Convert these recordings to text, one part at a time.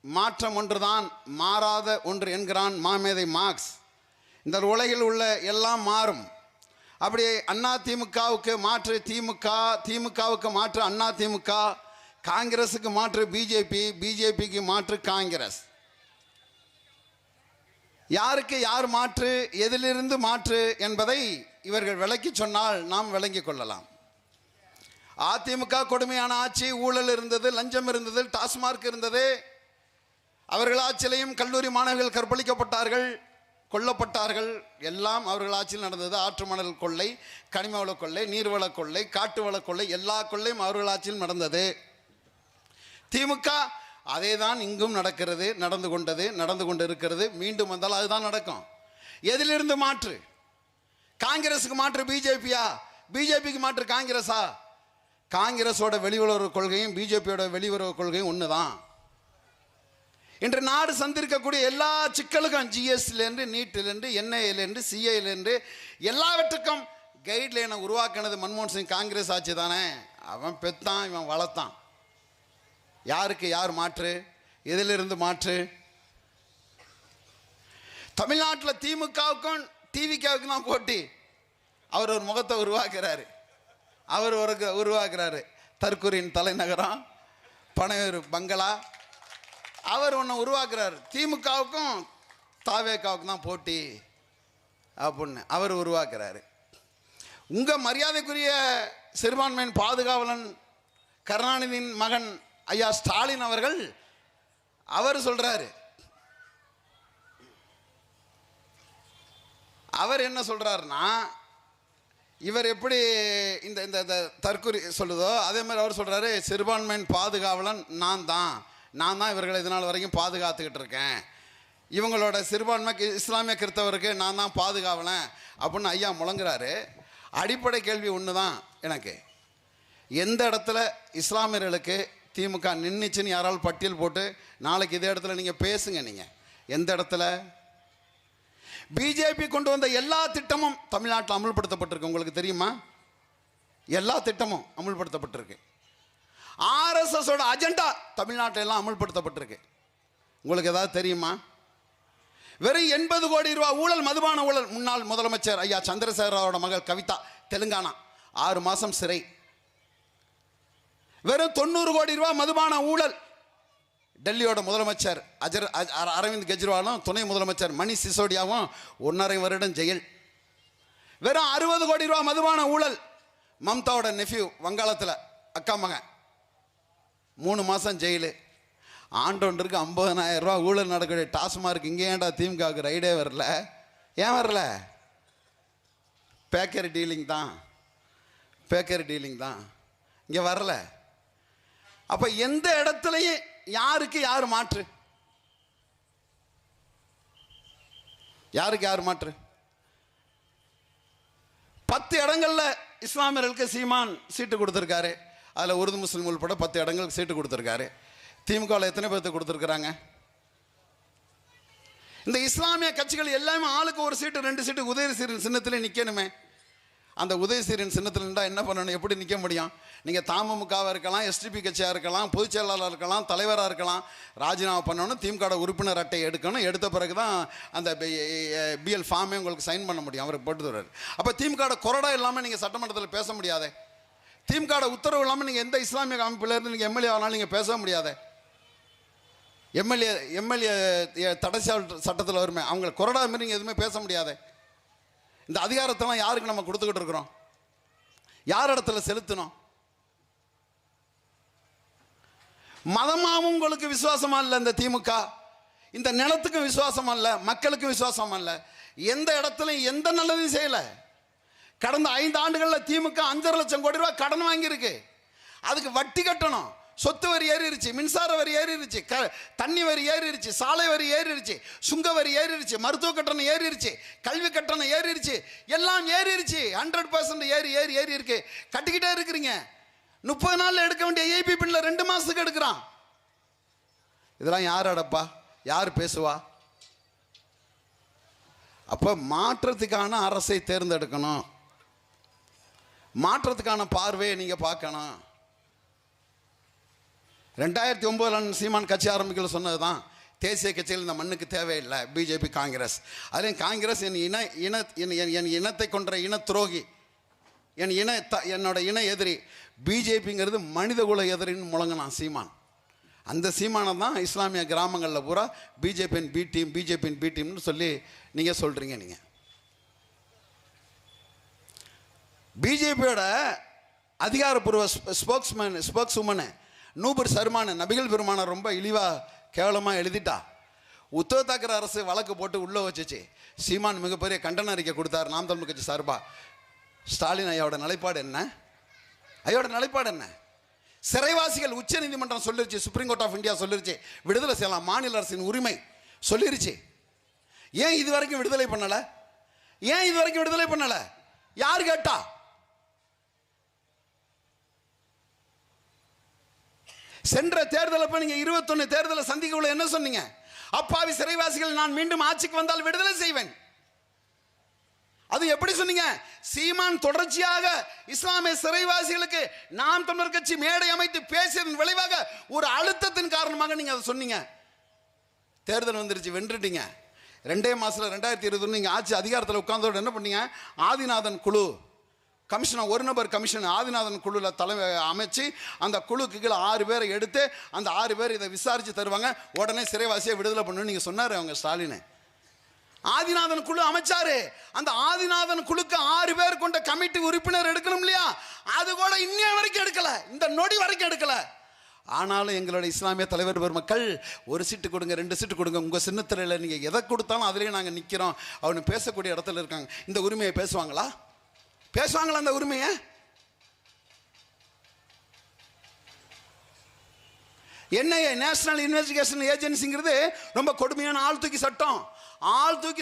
மாற்றம் ஒன்றுதான், மாறாத ஒன்று என்கிறான் மாமேதை மார்க்ஸ். இந்த உலகில் உள்ள எல்லாம் மாறும். அப்படி அண்ணா திமுகவுக்கு மாற்று திமுக, திமுகவுக்கு மாற்று அண்ணா திமுக, காங்கிரஸுக்கு மாற்று பிஜேபி, பிஜேபிக்கு மாற்று காங்கிரஸ். யாருக்கு யார் மாற்று, எதிலிருந்து மாற்று என்பதை இவர்கள் விளக்கி சொன்னால் நாம் விளங்கிக் கொள்ளலாம். அதிமுக கொடுமையான ஆட்சி, ஊழல் இருந்தது, லஞ்சம் இருந்தது, டாஸ்மார்க் இருந்தது. அவர்கள் ஆட்சியிலையும் கல்லூரி மாணவர்கள் கற்பழிக்கப்பட்டார்கள், கொல்லப்பட்டார்கள். எல்லாம் அவர்கள் ஆட்சியில் நடந்தது. ஆற்று மணல் கொள்ளை, கனிம வள கொள்ளை, நீர்வள கொள்ளை, காட்டு வள கொள்ளை, எல்லா கொள்ளையும் அவர்கள் ஆட்சியில் நடந்தது. திமுக அதே தான் இங்கும் நடக்கிறது, நடந்து கொண்டது, நடந்து கொண்டு இருக்கிறது. மீண்டும் வந்தால் அதுதான் நடக்கும். எதிலிருந்து மாற்று? காங்கிரஸுக்கு மாற்று பிஜேபியா, பிஜேபிக்கு மாற்று காங்கிரஸா? காங்கிரஸோட வெளியுறவு கொள்கையும் பிஜேபியோட வெளியுறவு கொள்கையும் ஒன்று தான். இன்று நாடு சந்திருக்கக்கூடிய எல்லா சிக்கலுக்கும் ஜிஎஸ்டிலேருந்து, நீட்டிலேருந்து, என்ஐஏலேருந்து, சிஐலேருந்து எல்லாவற்றுக்கும் கைட்லைனை உருவாக்கினது மன்மோகன் சிங் காங்கிரஸ் ஆட்சி தானே. அவன் பெத்தான், இவன் வளர்த்தான். யாருக்கு யார் மாற்று, எதிலிருந்து மாற்று? தமிழ்நாட்டில் திமுகவுக்கும் டிவிகவுக்கும் தான் போட்டி. அவர் ஒரு முகத்தை உருவாக்குறாரு, அவர் ஒரு உருவாக்குறாரு. தற்கூரின் தலைநகரம், பனையூர் பங்களா, அவர் ஒன்று உருவாக்குறாரு. திமுகவுக்கும் தாவேக்காவுக்கும் தான் போட்டி அப்படின்னு அவர் உருவாக்குறாரு. உங்கள் மரியாதைக்குரிய சிறுபான்மையின் பாதுகாவலன் கருணாநிதியின் மகன் ஐயா ஸ்டாலின் அவர்கள் அவர் சொல்றாரு, அவர் என்ன சொல்றாருன்னா, இவர் எப்படி இந்த இந்த தற்கொலை சொல்லுதோ அதே மாதிரி அவர் சொல்றாரு, சிறுபான்மையின் பாதுகாவலன் நான் தான் இவர்களை இதனால் வரைக்கும் பாதுகாத்துக்கிட்டு இருக்கேன். இவங்களோட சிறுபான்மை இஸ்லாமிய கிறிஸ்தவருக்கு நான் தான் பாதுகாவலன் அப்படின்னு ஐயா முழங்குறாரு. அடிப்படை கேள்வி ஒன்று தான் எனக்கு, எந்த இடத்துல இஸ்லாமியர்களுக்கு திமுக நின்றுச்சுன்னு யாரால் பட்டியல் போட்டு நாளைக்கு இதே இடத்துல நீங்கள் பேசுங்க. நீங்கள் எந்த இடத்துல? பிஜேபி கொண்டு வந்த எல்லா திட்டமும் தமிழ்நாட்டில் அமுல்படுத்தப்பட்டிருக்கு. உங்களுக்கு தெரியுமா? எல்லா திட்டமும் அமுல்படுத்தப்பட்டிருக்கு. ஆர்எஸ்எஸோட அஜெண்டா தமிழ்நாட்டில் எல்லாம் அமுல்படுத்தப்பட்டிருக்கு. உங்களுக்கு ஏதாவது தெரியுமா? வெறும் 80 கோடி ரூபாய் ஊழல், மதுபான ஊழல். முன்னாள் முதலமைச்சர் ஐயா சந்திரசேகரோட மகள் கவிதா, தெலுங்கானா, 6 மாதம் சிறை. வெறும் 90 கோடி ரூபாய் மதுபான ஊழல். டெல்லியோட முதலமைச்சர் அரவிந்த் கெஜ்ரிவாலும் துணை முதலமைச்சர் மணிஷ் சிசோடியாவும் 1.5 வருடம் ஜெயில். வெறும் 60 கோடி ரூபாய் மதுபான ஊழல். மம்தாவோட நெஃப்யூ, வங்காளத்தில் அக்கா மகன், 3 மாதம் ஜெயிலு. ஆண்டொன்றுக்கு 50,000 ரூபா ஊழல் நடக்கக்கூடிய டாஸ்மார்க் இங்கே ஏன்டா திமுகவுக்கு ரைடே வரல? ஏன் வரல? பேக்கரி டீலிங் தான், பேக்கரி டீலிங் தான், இங்கே வரல. அப்போ எந்த இடத்துலையும் யாருக்கு யார் மாற்று? யாருக்கு யார் மாற்று? 10 இடங்களில் இஸ்லாமியர்களுக்கு சீமான் சீட்டு கொடுத்துருக்காரு. அதில் உருது முஸ்லீம் உள்பட 10 இடங்களுக்கு சீட்டு கொடுத்துருக்காரு. திமுகவில் எத்தனை பேர்த்து கொடுத்துருக்குறாங்க? இந்த இஸ்லாமிய கட்சிகள் எல்லாமே ஆளுக்கு ஒரு சீட்டு, 2 சீட்டு உதயசீரன் சின்னத்திலே நிற்கணுமே. அந்த உதயசீரன் சின்னத்தில் இருந்தால் என்ன பண்ணணும்? எப்படி நிற்க முடியும்? நீங்கள் தமுகவாக இருக்கலாம், எஸ்டிபி கட்சியாக இருக்கலாம், பொதுச் செயலாளராக இருக்கலாம், தலைவராக இருக்கலாம். ராஜினாமா பண்ணணும், திமுக உறுப்பினர் அட்டை எடுக்கணும். எடுத்த பிறகு தான் அந்த பிஎல் ஃபார்மே உங்களுக்கு சைன் பண்ண முடியும். அவருக்கு போட்டு தருவார். அப்போ திமுக கொறடா இல்லாமல் நீங்கள் சட்டமன்றத்தில் பேச முடியாதே. திமுக உத்தரவு இல்லாமல் நீங்கள் எந்த இஸ்லாமிய அமைப்பிலேருந்து நீங்கள் எம்எல்ஏ ஆனாலும் நீங்கள் பேச முடியாதே. எம்எல்ஏ தடை சட்டத்தில் வருமே, அவங்க கொறடா மாரி நீங்கள் எதுவுமே பேச முடியாதே. இந்த அதிகாரத்தெல்லாம் யாருக்கு நம்ம கொடுத்துக்கிட்டு இருக்கிறோம்? யார் இடத்துல செலுத்தணும்? மதமாவும் உங்களுக்கு விசுவாசமா இல்லை இந்த திமுக. இந்த நிலத்துக்கும் விசுவாசமா இல்லை, மக்களுக்கும் விசுவாசமா இல்லை. எந்த இடத்துலையும் எந்த நல்லதையும் செய்யலை. கடந்த 5 ஆண்டுகளில் திமுக 5.5 லட்சம் கோடி ரூபாய் கடன் வாங்கியிருக்கு. அதுக்கு வட்டி கட்டணும். சொத்து வரி ஏறிடுச்சு, மின்சார வரி ஏறிடுச்சு, தண்ணி வரி ஏறிடுச்சு, சாலை வரி ஏறிடுச்சு, சுங்க வரி ஏறிடுச்சு, மருத்துவ கட்டணம் ஏறிடுச்சு, கல்வி கட்டணம் ஏறிடுச்சு, எல்லாம் ஏறிடுச்சு. 100% ஏறி இருக்கு. கட்டிக்கிட்டே இருக்கிறீங்க. 30 நாளில் எடுக்க வேண்டிய ஏபி பின்ல 2 மாதத்துக்கு எடுக்கிறான். இதெல்லாம் யார் அடப்பா? யார் பேசுவா? அப்போ மாற்றத்துக்கான அரசை தேர்ந்தெடுக்கணும். மாற்றத்துக்கான பார்வையை நீங்கள் பார்க்கணும். 2009 சீமான் கட்சி ஆரம்பிக்கல சொன்னது தான், தேசிய கட்சியில் இந்த மண்ணுக்கு தேவையில்லை பிஜேபி காங்கிரஸ். அதுலேயும் காங்கிரஸ் என் இனத்தை கொன்ற இன துரோகி, என்னோட இன எதிரி. பிஜேபிங்கிறது மனிதகுல எதிரின்னு முழங்கினான் சீமான். அந்த சீமானை தான் இஸ்லாமிய கிராமங்களில் பூரா பிஜேபியின் பி டீம்னு சொல்லி நீங்கள் சொல்கிறீங்க. நீங்கள் பிஜேபியோட அதிகாரப்பூர்வ ஸ்போக்ஸ் உமனு நூபர் சர்மானு நபிகள் பெருமான ரொம்ப இழிவாக கேவலமாக எழுதிட்டா. உத்தவ் தாக்கரே அரசு வழக்கு போட்டு உள்ளே வச்சுச்சு. சீமான் மிகப்பெரிய கண்டன அறிக்கை கொடுத்தார் நாம் தமிழ் கட்சி சார்பா. ஸ்டாலின் ஐயாவோட நிலைப்பாடு என்ன? சிறைவாசிகள் உச்ச நீதிமன்றம் சொல்லிருச்சு, சுப்ரீம் கோர்ட் ஆஃப் இந்தியா சொல்லிருச்சு, விடுதலை செய்யலாம், மாநில அரசின் உரிமை சொல்லிருச்சு. ஏன் இது வரைக்கும் விடுதலை பண்ணல? யார் கேட்டா? சென்ற தேர்தல் நீங்க 21 தேர்தலை சந்திக்கவுள்ள என்ன சொன்னீங்க? அப்பாவி சிறைவாசிகள் நான் மீண்டும் ஆட்சிக்கு வந்தால் விடுதலை செய்வேன். அது எப்படி சொன்னீங்க? சீமான் தொடர்ச்சியாக இஸ்லாமிய சிறைவாசிகளுக்கு நாம் தமிழர் கட்சி மேடை அமைத்து பேசியதன் விளைவாக ஒரு அழுத்தத்தின் காரணமாக நீங்க அதை சொன்னீங்க. தேர்தல் வந்துருச்சு, வென்றுட்டீங்க. 2 மாசத்துல 2021 நீங்க ஆட்சி அதிகாரத்தில் உட்கார்ந்தோட என்ன பண்ணீங்க? ஆதிநாதன் குழு கமிஷன், ஒரு நபர் கமிஷன் ஆதிநாதன் குழுவில் தலைமை அமைச்சு அந்த குழுக்கு கீழே 6 பேரை எடுத்து அந்த 6 பேர் இதை விசாரிச்சு தருவாங்க, உடனே சிறைவாசியை விடுதலை பண்ணணும்னு நீங்க சொன்னாரு அவங்க ஸ்டாலின். ஆதிநாதன் குழு அமைச்சாரு. அந்த ஆதிநாதன் குழுக்கு 6 பேர் கொண்ட கமிட்டி உறுப்பினர் எடுக்கணும் இல்லையா? அது கூட இன்னைய வரைக்கும் எடுக்கல, இந்த நொடி வரைக்கும் எடுக்கல. ஆனாலும் எங்களுடைய இஸ்லாமிய தலைவர் பெருமக்கள் 1 சீட்டு கொடுங்க, 2 சீட்டு கொடுங்க, உங்க சின்னத்திரையில் நீங்க எதை கொடுத்தாலும் அதுலேயே நாங்கள் நிற்கிறோம் அவனு பேசக்கூடிய இடத்துல இருக்காங்க. இந்த உரிமையை பேசுவாங்களா? அந்த உரிமையை என்ஐஏ நேஷனல் இன்வெஸ்டிகேஷன் ஏஜென்சிங்கிறது ரொம்ப கொடுமையான ஆள் தூக்கி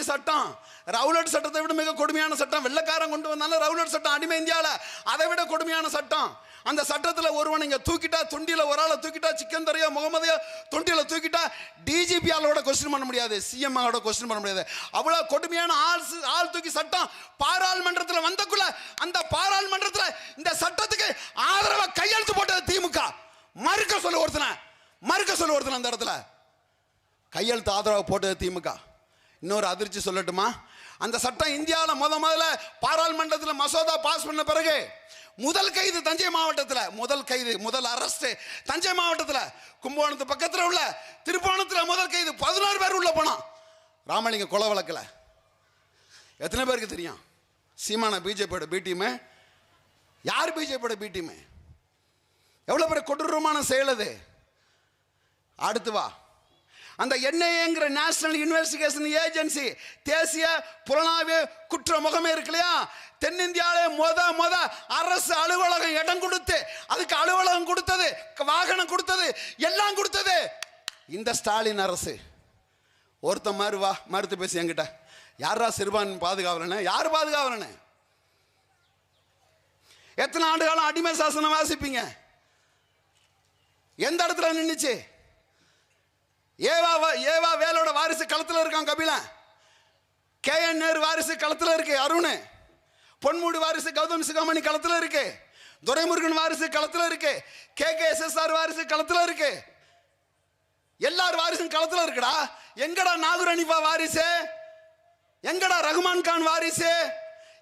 சட்டம். ரவுலட் சட்டத்தை விட மிக கொடுமையான சட்டம். வெள்ளக்காரன் கொண்டு வந்தாலும் ரவுலட் சட்டம் அடிமை இந்தியாவில், அதை விட கொடுமையான சட்டம். அந்த சட்டத்தில் ஒருவன் இங்கே தூக்கிட்டா, தொண்டியில் ஒரு ஆளை தூக்கிட்டா, சிக்கன் தரையோ முகமதையோ தொண்டியில் தூக்கிட்டா டிஜிபி ஆளோட கொஸ்டின் பண்ண முடியாது, சிஎம் ஆளோட கொஸ்டின் பண்ண முடியாது. அவ்வளோ கொடுமையான ஆள் தூக்கி சட்டம் பாராளுமன்றத்தில் வந்தக்குள்ள அந்த பாராளுமன்றத்தில் இந்த சட்டத்துக்கு ஆதரவாக கையெழுத்து போட்டது திமுக. மறுக்க சொல்ல ஒருத்தன அந்த இடத்துல கையெழுத்து ஆதரவாக போட்டது திமுக. இன்னொரு அதிர்ச்சி சொல்லட்டுமா? அந்த சட்டம் இந்தியாவில் முதல்ல பாராளுமன்றத்தில் மசோதா பாஸ் பண்ண பிறகு முதல் கைது தஞ்சை மாவட்டத்தில், முதல் அரெஸ்ட் தஞ்சை மாவட்டத்தில், கும்பகோணத்து பக்கத்தில் உள்ள திருப்போணத்தில் முதல் கைது 16 பேர் உள்ள போனான். ராமலிங்க கொலை வழக்கில் எத்தனை பேருக்கு தெரியும்? சீமான பிஜேபியோட பி டீமு. யார் பிஜேபியோட பி டீமு? எவ்வளோ பெரிய கொடூரமான செயல் அது. அடுத்து வா, அந்த என்ஐஏங்கிற நேஷனல் இன்வெஸ்டிகேஷன் ஏஜென்சி, தேசிய புலனாய்வு குற்ற முகமை இருக்கு இல்லையா? தென்னிந்தியாவிலே முத அரசு அலுவலகம் இடம் கொடுத்து, அதுக்கு அலுவலகம் கொடுத்தது, வாகனம் கொடுத்தது, எல்லாம் கொடுத்தது இந்த ஸ்டாலின் அரசு. ஒருத்தன் மாதிரி வா மறுத்து பேசி என்கிட்ட, யாரா சிறுபான்மை பாதுகாவலன்னு? யார் பாதுகாவலன்னு? எத்தனை ஆண்டு காலம் அடிமை சாசனம் வாசிப்பீங்க? எந்த இடத்துல நின்றுச்சு? ஏவா வேலோட வாரிசு களத்தில் இருக்கான் கபிலன், KN நேரு வாரிசு களத்தில் இருக்கு அருண், பொன்முடி வாரிசு கௌதம் சிகாமணி களத்தில் இருக்கு, துரைமுருகன் வாரிசு களத்தில் இருக்கு, KKSSR வாரிசு களத்தில் இருக்கு, எல்லார் வாரிசும் களத்தில் இருக்குடா. எங்கடா நாகூர் அனிஃபா வாரிசு? எங்கடா ரஹ்மான் கான் வாரிசு?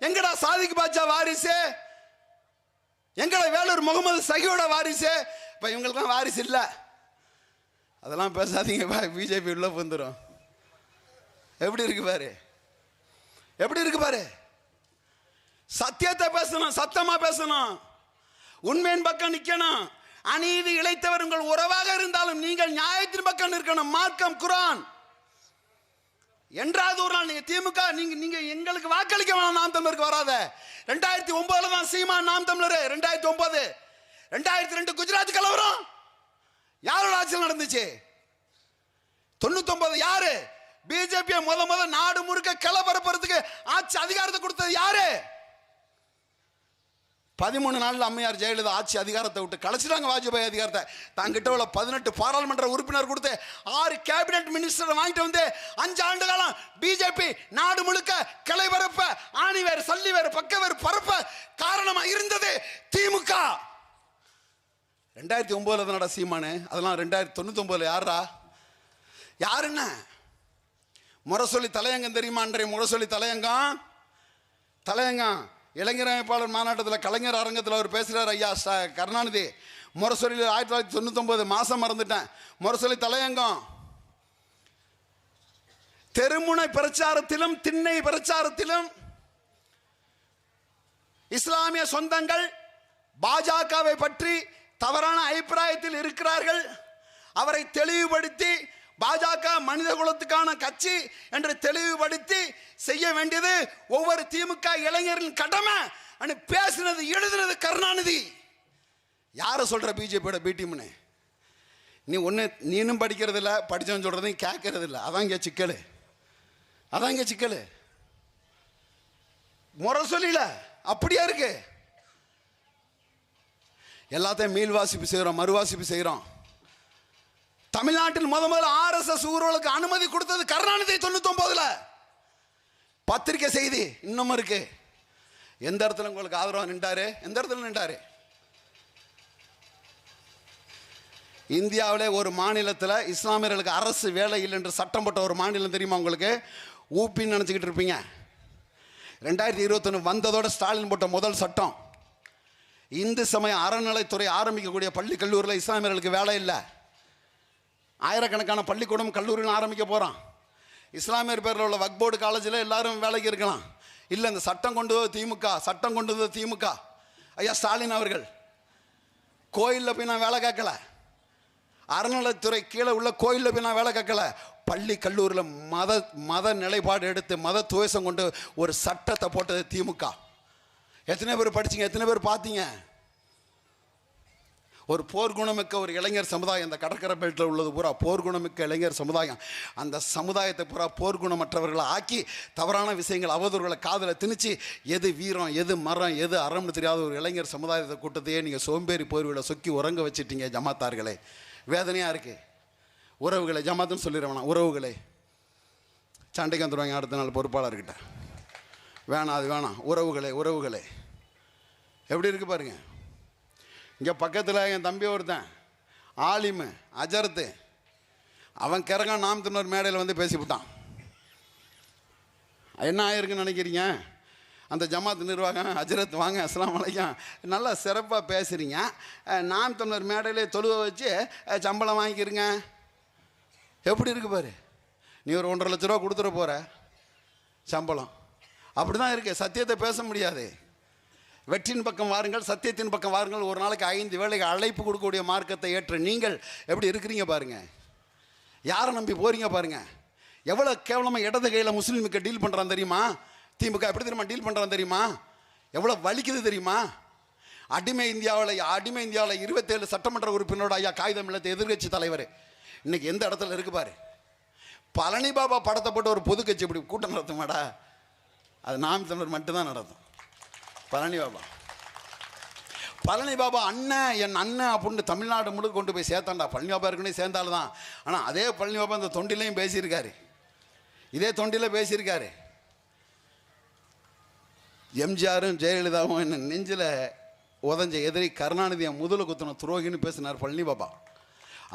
எங்கடா சாதிக் பாட்சா வாரிசு? எங்கடா வேலூர் முகமது சகியோட வாரிசு? இப்போ இவங்களுக்குலாம் வாரிசு இல்லை. அதெல்லாம் பேசாதீங்க, பிஜேபி உள்ள வந்துடும். எப்படி இருக்கு பாரு. சத்தியத்தை பேசணும், சத்தமா பேசணும், உண்மையின் பக்கம் நிக்கணும். அநீதி இழைத்தவர் உங்கள் உறவாக இருந்தாலும் நீங்கள் நியாயத்தின் பக்கம் நிற்கணும். மார்க்கம் குரான். என்றாவது ஒரு நாள் நீங்க திமுக நீங்க எங்களுக்கு வாக்களிக்க வேணாம், நாம் தமிழருக்கு வராத. 2009 தான் சீமான் நாம் தமிழர். 2009 2002 குஜராத் கலவரம் யாரோட ஆட்சியில் நடந்துச்சு? 99 யாரு? பிஜேபி முத நாடு முழுக்க கலவரப்படுறதுக்கு ஆட்சி அதிகாரத்தை கொடுத்தது யாரு? 13 நாள்ல அம்மையார் ஜெயலலிதா ஆட்சி அதிகாரத்தை விட்டு கலைச்சிட்டாங்க வாஜ்பாய் அதிகாரத்தை. தாங்கிட்ட உள்ள 18 பாராளுமன்ற உறுப்பினர் கொடுத்து 6 கேபினெட் மினிஸ்டர் வாங்கிட்டு வந்து 5 ஆண்டு காலம் பிஜேபி நாடு முழுக்க கிளை பரப்ப, ஆணிவேர் சல்லிவேர் பக்கவேர் பரப்ப காரணமா இருந்தது திமுக. 2009 தானடா சீமானு, அதெல்லாம் 2099 யாரா யாருன்னு முரசொலி தலையங்கம் தெரியுமா? அன்றைய முரசொலி தலையங்கம் இளைஞர் அமைப்பாளர் மாநாட்டத்தில் கலைஞர் அரங்கத்தில் அவர் பேசுகிறார். ஐயா கருணாநிதி முரசொலியில் 1999 மாதம் மறந்துட்டேன். முரசொலி தலையங்கம் தெருமுனை பிரச்சாரத்திலும் திண்ணை பிரச்சாரத்திலும் இஸ்லாமிய சொந்தங்கள் பாஜகவை பற்றி தவறான அபிப்பிராயத்தில் இருக்கிறார்கள். அவரை தெளிவுபடுத்தி பாஜக மனித குலத்துக்கான கட்சி என்று தெளிவுபடுத்தி செய்ய வேண்டியது ஒவ்வொரு திமுக இளைஞரின் கடமை. பேசினது எழுதுனது கருணாநிதி. யாரை சொல்ற பிஜேபியோட பிடிஎம்னு? நீனும் படிக்கிறது இல்லை, படித்தவன் சொல்றதையும் கேட்கறது இல்லை. அதான் இங்கே சிக்கல். முரசொலியில அப்படியா இருக்கு? எல்லாத்தையும் மீள்வாசிப்பு செய்கிறோம், மறுவாசிப்பு செய்கிறோம். தமிழ்நாட்டில் முதல்ல RSS ஊர்வலுக்கு அனுமதி கொடுத்தது கருணாநிதி 99. பத்திரிகை செய்தி இன்னும் இருக்கு. எந்த இடத்துல உங்களுக்கு ஆதரவாக நின்றாரு? எந்த இடத்துல நின்றாரு? இந்தியாவிலே ஒரு மாநிலத்தில் இஸ்லாமியர்களுக்கு அரசு வேலை இல்லை என்று சட்டம் போட்ட ஒரு மாநிலம் தெரியுமா உங்களுக்கு? ஊப்பின்னு நினச்சிக்கிட்டு இருப்பீங்க. 2021 வந்ததோட ஸ்டாலின் போட்ட முதல் சட்டம், இந்து சமய அறநிலைத்துறை ஆரம்பிக்கக்கூடிய பள்ளி கல்லூரியில் இஸ்லாமியர்களுக்கு வேலை இல்லை. ஆயிரக்கணக்கான பள்ளிக்கூடம் கல்லூரியில் ஆரம்பிக்க போகிறான். இஸ்லாமியர் பேரில் உள்ள வக்ஃப் போர்டு காலேஜில் எல்லாரும் வேலைக்கு இருக்கலாம். இல்லை, இந்த சட்டம் கொண்டு வந்தது திமுக. ஐயா ஸ்டாலின் அவர்கள் கோயிலில் போய் நான் வேலை கேட்கல, அறநிலைத்துறை கீழே உள்ள கோயிலில் போய் நான் வேலை கேட்கல, பள்ளி கல்லூரியில் மத நிலைப்பாடு எடுத்து மத துவேஷம் கொண்டு ஒரு சட்டத்தை போட்டது திமுக. எத்தனை பேர் படிச்சிங்க? எத்தனை பேர் பார்த்தீங்க? ஒரு போர்க்குணமிக்க ஒரு இளைஞர் சமுதாயம், இந்த கடற்கரை பெல்ட்டில் உள்ளது பூரா போர்க்குணமிக்க இளைஞர் சமுதாயம். அந்த சமுதாயத்தை பூரா போர்க்குணமற்றவர்களை ஆக்கி தவறான விஷயங்கள் அவதூறுகளை காதில் திணிச்சு எது வீரம் எது மரம் எது அறம்னு தெரியாத ஒரு இளைஞர் சமுதாயத்தை கூட்டத்தையே நீங்கள் சோம்பேறி போர்வில சொக்கி உறங்க வச்சுட்டீங்க ஜமாத்தார்களே. வேதனையாக இருக்குது. உறவுகளை ஜமாத்துன்னு சொல்லிடுவேண்ணா, உறவுகளை சண்டைக்கு வந்துடுவாங்க அடுத்த நாள் பொறுப்பாளர்கிட்ட. வேணாம், அது வேணாம். உறவுகளே எப்படி இருக்கு பாருங்க. இங்கே பக்கத்தில் என் தம்பி ஒருத்தன் ஆலிமு அஜரத்து, அவன் கிறங்கான் நாம் தமிழர் மேடையில் வந்து பேசிவிட்டான். என்ன ஆயிருக்குன்னு நினைக்கிறீங்க? அந்த ஜமாத் நிர்வாகம், அஜரத் வாங்க அஸ்ஸலாமு அலைக்கும், நல்லா சிறப்பாக பேசுகிறீங்க, நாம் தமிழர் மேடையிலே தொழுவ வச்சு சம்பளம் வாங்கிக்கிறீங்க. எப்படி இருக்கு பாரு. நீ ஒரு 1.5 லட்ச ரூபா கொடுத்துட போகிற சம்பளம். அப்படி தான் இருக்கு. சத்தியத்தை பேச முடியாது. வெற்றின் பக்கம் வாருங்கள், சத்தியத்தின் பக்கம் வாருங்கள். ஒரு நாளைக்கு 5 வேளைக்கு அழைப்பு கொடுக்கக்கூடிய மார்க்கத்தை ஏற்ற நீங்கள் எப்படி இருக்கிறீங்க பாருங்க. யாரை நம்பி போறீங்க பாருங்க. எவ்வளோ கேவலமாக இடது கையில் முஸ்லீமுக்கு டீல் பண்ணுறான் தெரியுமா? திமுக எப்படி தெரியுமா டீல் பண்ணுறான் தெரியுமா? எவ்வளோ வலிக்குது தெரியுமா? அடிமை இந்தியாவில் 27 சட்டமன்ற உறுப்பினரோட ஐயா காகிதம் இல்லத்தை எதிர்கட்சி தலைவர் இன்னைக்கு எந்த இடத்துல இருக்கு பாரு. பழனி பாபா படத்தை போட்டு ஒரு பொது கட்சி இப்படி கூட்டம் நடத்துமாடா? அது நாம் தமிழர் மட்டும்தான் நடத்தும். பழனி பாபா அண்ணன், என் அண்ணன் அப்படின்னு தமிழ்நாடு முழுக்க கொண்டு போய் சேர்த்தாண்டா. பழனி பாபா இருக்குன்னே சேர்ந்தாலும் தான். ஆனால் அதே பழனி பாபா இந்த தொண்டிலையும் பேசியிருக்காரு. இதே தொண்டில் பேசியிருக்காரு. எம்ஜிஆரும் ஜெயலலிதாவும் என்ன நெஞ்சில் உதஞ்ச எதிரி கருணாநிதியை முதல குத்தின துரோகின்னு பேசினார் பழனி பாபா.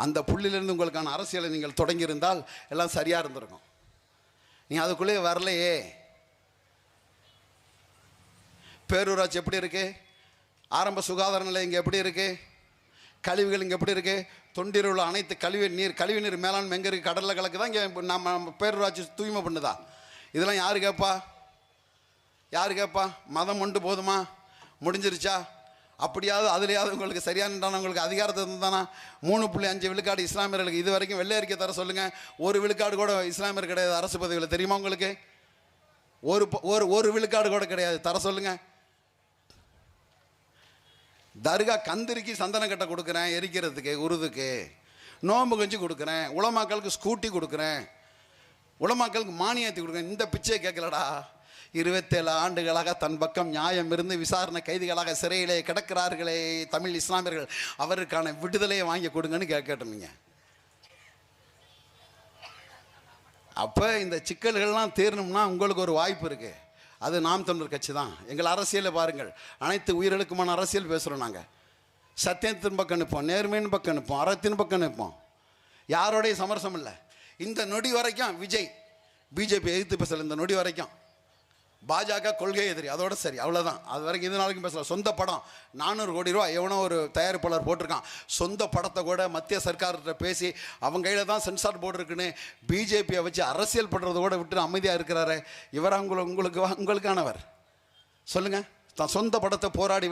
அந்த புள்ளியிலிருந்து உங்களுக்கான அரசியலை நீங்கள் தொடங்கியிருந்தால் எல்லாம் சரியாக இருந்திருக்கும். நீ அதுக்குள்ளேயே வரலையே. பேரூராட்சி எப்படி இருக்குது? ஆரம்ப சுகாதார நிலையம் இங்கே எப்படி இருக்குது? கழிவுகள் இங்கே எப்படி இருக்குது? தொண்டியில் உள்ள அனைத்து கழிவு நீர் மேலாண்மை எங்கே இருக்குது? கடலில் கலக்கு தான் இங்கே நம்ம பேரூராட்சி தூய்மை பண்ணுதா? இதெல்லாம் யார் கேட்பா? மதம் ஒன்று போதுமா? முடிஞ்சிருச்சா? அப்படியாவது அதுலையாவது உங்களுக்கு சரியான உங்களுக்கு அதிகாரத்தை இருந்தானா? 3.5 விழுக்காடு இஸ்லாமியர்களுக்கு இது வரைக்கும் வெள்ளை அறிக்கை தர சொல்லுங்கள். 1 விழுக்காடு கூட இஸ்லாமியர் கிடையாது அரசு பதவியில். தெரியுமா உங்களுக்கு? ஒரு விழுக்காடு கூட கிடையாது. தர சொல்லுங்கள். தர்கா கந்திரிக்கு சந்தன கட்டை கொடுக்குறேன், எரிக்கிறதுக்கு உருதுக்கு. நோம்பு கஞ்சி கொடுக்குறேன். உலமாக்களுக்கு ஸ்கூட்டி கொடுக்குறேன். உலமாக்களுக்கு மானியத்தை கொடுக்குறேன். இந்த பிச்சையை கேட்கலடா. 27 ஆண்டுகளாக தன் பக்கம் நியாயம் இருந்து விசாரணை கைதிகளாக சிறையிலே கிடக்கிறார்களே தமிழ் இஸ்லாமியர்கள், அவருக்கான விடுதலையை வாங்கி கொடுங்கன்னு கேட்கட்டுங்க. அப்போ இந்த சிக்கல்கள்லாம் தீரணும்னா உங்களுக்கு ஒரு வாய்ப்பு இருக்குது. அது நாம் தமிழர் கட்சி தான். எங்கள் அரசியலை பாருங்கள். அனைத்து உயிர்களுக்குமான அரசியல் பேசுகிறோம் நாங்கள். சத்தியத்தின் பக்கம் நிற்போம், நேர்மையின் பக்கம் நிற்போம், அறத்தின் பக்கம் நிற்போம். யாரோடைய சமரசம் இல்லை. இந்த நொடி வரைக்கும் விஜய் பிஜேபி எதிர்த்து பேசல. இந்த நொடி வரைக்கும் பாஜக கொள்கை எதிரி, அதோட சரி, அவ்வளோதான். அது வரைக்கும் இது நாளைக்கும் பேசலாம். சொந்த படம் 400 கோடி ரூபா எவனோ ஒரு தயாரிப்பாளர் போட்டிருக்கான். சொந்த படத்தை கூட மத்திய சர்க்கார்கிட்ட பேசி அவங்க கையில் தான் சென்சார் போர்டு இருக்குன்னு பிஜேபியை வச்சு அரசியல் பண்ணுறத கூட விட்டு அமைதியாக இருக்கிறாரு. இவர் உங்களுக்கானவர் சொல்லுங்கள். தான் சொந்த படத்தை போராடி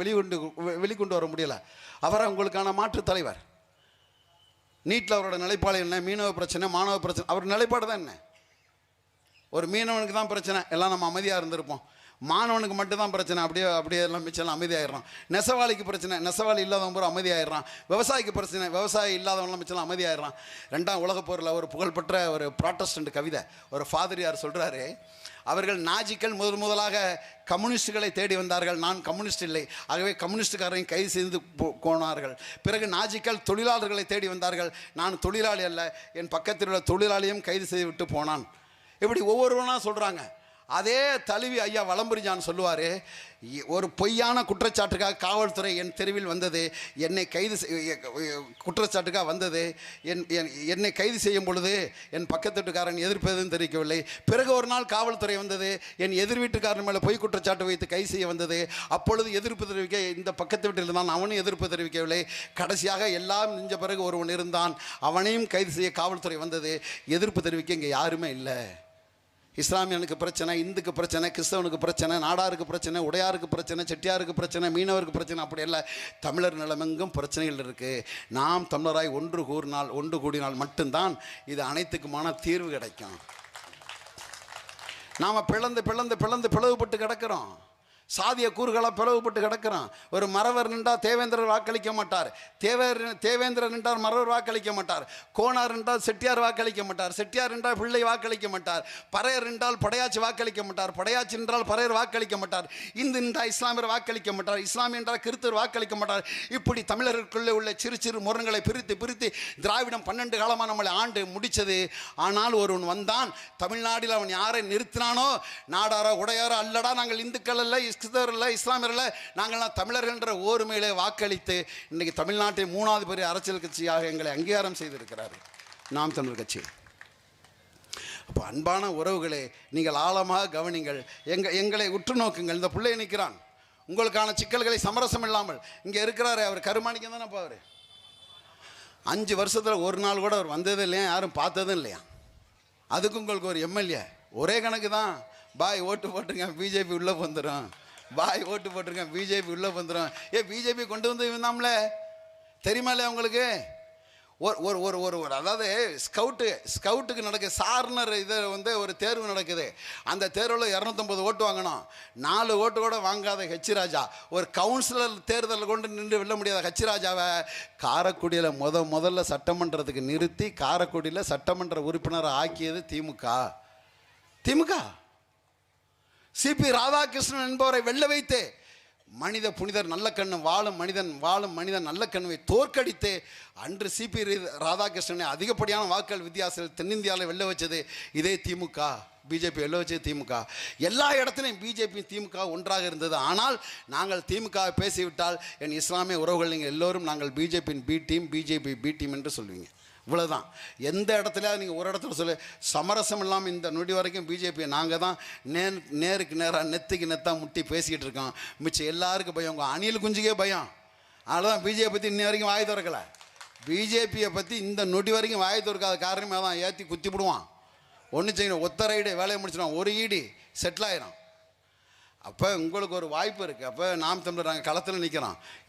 வெளிக்கொண்டு வர முடியலை. அவரை உங்களுக்கான மாற்று தலைவர். நீட்டில் அவரோட நிலைப்பாடு என்ன? மீனவ பிரச்சனை, மாணவ பிரச்சனை. அவர் நிலைப்பாடு தான் என்ன? ஒரு மீனவனுக்கு தான் பிரச்சனை, எல்லாம் நம்ம அமைதியாக இருந்திருப்போம். மாணவனுக்கு மட்டும்தான் பிரச்சனை, அப்படியே எல்லாம் மிச்சம் அமைதியாகிடுறான். நெசவாளிக்கு பிரச்சனை, நெசவாளி இல்லாதவன் பூரா அமைதியாகிடுறான். விவசாயிக்கு பிரச்சனை, விவசாயி இல்லாதவங்களாம் மிச்சம் அமைதியாகிடுறான். 2ஆம் உலகப் போரில் ஒரு புகழ்பெற்ற ஒரு ப்ராட்டஸ்டன்ட் கவிதை ஒரு ஃபாதரியார் சொல்கிறாரு, அவர்கள் நாஜிக்கள் முதலாக கம்யூனிஸ்டுகளை தேடி வந்தார்கள், நான் கம்யூனிஸ்ட் இல்லை, ஆகவே கம்யூனிஸ்டுக்காரையும் கைது செய்து போனார்கள். பிறகு நாஜிக்கள் தொழிலாளர்களை தேடி வந்தார்கள், நான் தொழிலாளி அல்ல, என் பக்கத்தில் உள்ள தொழிலாளியும் கைது செய்து விட்டு போனான். இப்படி ஒவ்வொருவனாக சொல்கிறாங்க. அதே தழுவி ஐயா வலம்புரிஜான் சொல்லுவார், ஒரு பொய்யான குற்றச்சாட்டுக்காக காவல்துறை என் தெருவில் வந்தது, என்னை கைது குற்றச்சாட்டுக்காக வந்தது, என்னை கைது செய்யும் பொழுது என் பக்கத்து வீட்டுக்காரன் எதிர்ப்பதும் தெரிவிக்கவில்லை. பிறகு ஒரு நாள் காவல்துறை வந்தது, என் எதிர் வீட்டுக்காரன் மேலே பொய் குற்றச்சாட்டு வைத்து கைது செய்ய வந்தது, அப்பொழுது எதிர்ப்பு தெரிவிக்க இந்த பக்கத்து வீட்டில் இருந்தான், அவனும் எதிர்ப்பு தெரிவிக்கவில்லை. கடைசியாக எல்லாம் நின்ற பிறகு ஒருவன் இருந்தான், அவனையும் கைது செய்ய காவல்துறை வந்தது, எதிர்ப்பு தெரிவிக்க இங்கே யாருமே இல்லை. இஸ்லாமியனுக்கு பிரச்சனை, இந்துக்கு பிரச்சனை, கிறிஸ்தவனுக்கு பிரச்சனை, நாடாருக்கு பிரச்சனை, உடையாருக்கு பிரச்சனை, செட்டியாருக்கு பிரச்சனை, மீனவருக்கு பிரச்சனை, அப்படி இல்லை. தமிழர் நிலமெங்கும் பிரச்சனைகள் இருக்குது. நாம் தமிழராய் ஒன்று கூடினால் மட்டும்தான் இது அனைத்துக்குமான தீர்வு கிடைக்கும். நாம் பிளவுபட்டு கிடக்கிறோம். சாதிய கூறுகளாக பிளவுபட்டு கிடக்கிறான். ஒரு மறவர் நின்றால் தேவேந்திரர் வாக்களிக்க மாட்டார், தேவேந்திரர் நின்றால் மறவர் வாக்களிக்க மாட்டார், கோனார் நின்றால் செட்டியார் வாக்களிக்க மாட்டார், செட்டியார் நின்றால் பிள்ளை வாக்களிக்க மாட்டார், பறையர் நின்றால் படையாச்சி வாக்களிக்க மாட்டார், படையாச்சி நின்றால் பறையர் வாக்களிக்க மாட்டார், இந்து நின்றால் இஸ்லாமியர் வாக்களிக்க மாட்டார், இஸ்லாமிய என்றால் கிறிஸ்தவர் வாக்களிக்க மாட்டார். இப்படி தமிழர்களுக்குள்ளே உள்ள சிறு சிறு முரண்களை பிரித்து திராவிடம் 12 காலமாக நம்மளை ஆண்டு முடித்தது. ஆனால் ஒருவன் வந்தான், தமிழ்நாட்டில் அவன் யாரை நிறுத்தினானோ, நாடாரோ உடையாரோ அல்லடா, நாங்கள் இந்துக்கள் அல்ல, கிறிஸ்தவர்கள், இஸ்லாமியர்கள், நாங்கள்லாம் தமிழர்கள் என்ற ஓர்மையிலே வாக்களித்து இன்றைக்கு தமிழ்நாட்டின் 3வது பெரிய அரசியல் கட்சியாக எங்களை அங்கீகாரம் செய்திருக்கிறார்கள் நாம் தமிழர் கட்சி. அப்போ அன்பான உறவுகளே, நீங்கள் ஆழமாக கவனிங்கள், எங்களை உற்று நோக்குங்கள். இந்த பிள்ளை நிற்கிறான், உங்களுக்கான சிக்கல்களை சமரசம் இல்லாமல் இங்கே இருக்கிறாரு. அவர் கருமாணிக்கம் தானே அவர். 5 வருஷத்தில் ஒரு நாள் கூட அவர் வந்ததும் இல்லையா, யாரும் பார்த்ததும் இல்லையா. அதுக்கு உங்களுக்கு ஒரு எம்எல்ஏ ஒரே கணக்கு தான், பாய் ஓட்டு போட்டுருங்க பிஜேபி உள்ளே வந்துடும், பாய் ஓட்டு போட்டிருக்கேன் பிஜேபி உள்ளே வந்துடும். பிஜேபி கொண்டு வந்து இருந்தாமல தெரியுமா இல்லையா உங்களுக்கு? ஒரு அதாவது ஸ்கவுட்டுக்கு நடக்க சார்னர் இதை ஒரு தேர்வு நடக்குது. அந்த தேர்வில் 250 ஓட்டு வாங்கணும். 4 ஓட்டு கூட வாங்காத ஹெச் ராஜா ஒரு கவுன்சிலர் தேர்தலில் கொண்டு நின்று வெல்ல முடியாத ஹெச் ராஜாவை காரைக்குடியில் முதல்ல சட்டமன்றத்துக்கு நிறுத்தி காரைக்குடியில் சட்டமன்ற உறுப்பினரை ஆக்கியது திமுக. சிபி ராதாகிருஷ்ணன் என்பவரை வெல்ல வைத்து மனித புனிதர் நல்ல கண்ணு வாழும் மனிதன் நல்ல கண்ணுவை தோற்கடித்து அன்று சிபி ராதாகிருஷ்ணனை அதிகப்படியான வாக்குகள் வித்தியாசத்தில் தென்னிந்தியாவில் வெல்ல வச்சது இதே திமுக. பிஜேபி வெல்ல வச்சது திமுக. எல்லா இடத்துலையும் பிஜேபி திமுக ஒன்றாக இருந்தது. ஆனால் நாங்கள் திமுக பேசிவிட்டால் என் இஸ்லாமிய உறவுகள் நீங்கள் எல்லோரும் நாங்கள் பிஜேபியின் பிஜேபி பி டீம் என்று சொல்வீங்க. இவ்வளோதான். எந்த இடத்துல நீங்கள் ஒரு இடத்துல சொல்லு சமரசம் இல்லாமல் இந்த நொடி வரைக்கும் பிஜேபி நாங்கள் தான் நேருக்கு நேராக நெத்துக்கு நெத்தாக முட்டி பேசிக்கிட்டு இருக்கோம். மிச்சம் எல்லாருக்கும் பயம், உங்கள் அணில் குஞ்சுக்கே பயம். அதனால்தான் பிஜேபி பற்றி இன்ன வரைக்கும் வாய் திறக்கலை. பிஜேபியை பற்றி இந்த நொடி வரைக்கும் வாய் திறக்காத காரணமே தான், ஏற்றி குத்தி விடுவான். ஒன்று செய்யணும், ஒத்த ரைடு வேலையை முடிச்சிடுவான், ஒரு ஈடி செட்டில் ஆயிடும். அப்போ உங்களுக்கு ஒரு வாய்ப்பு இருக்குது. அப்போ நாம் தமிழர் நாங்கள் களத்தில் நிற்கிறோம்.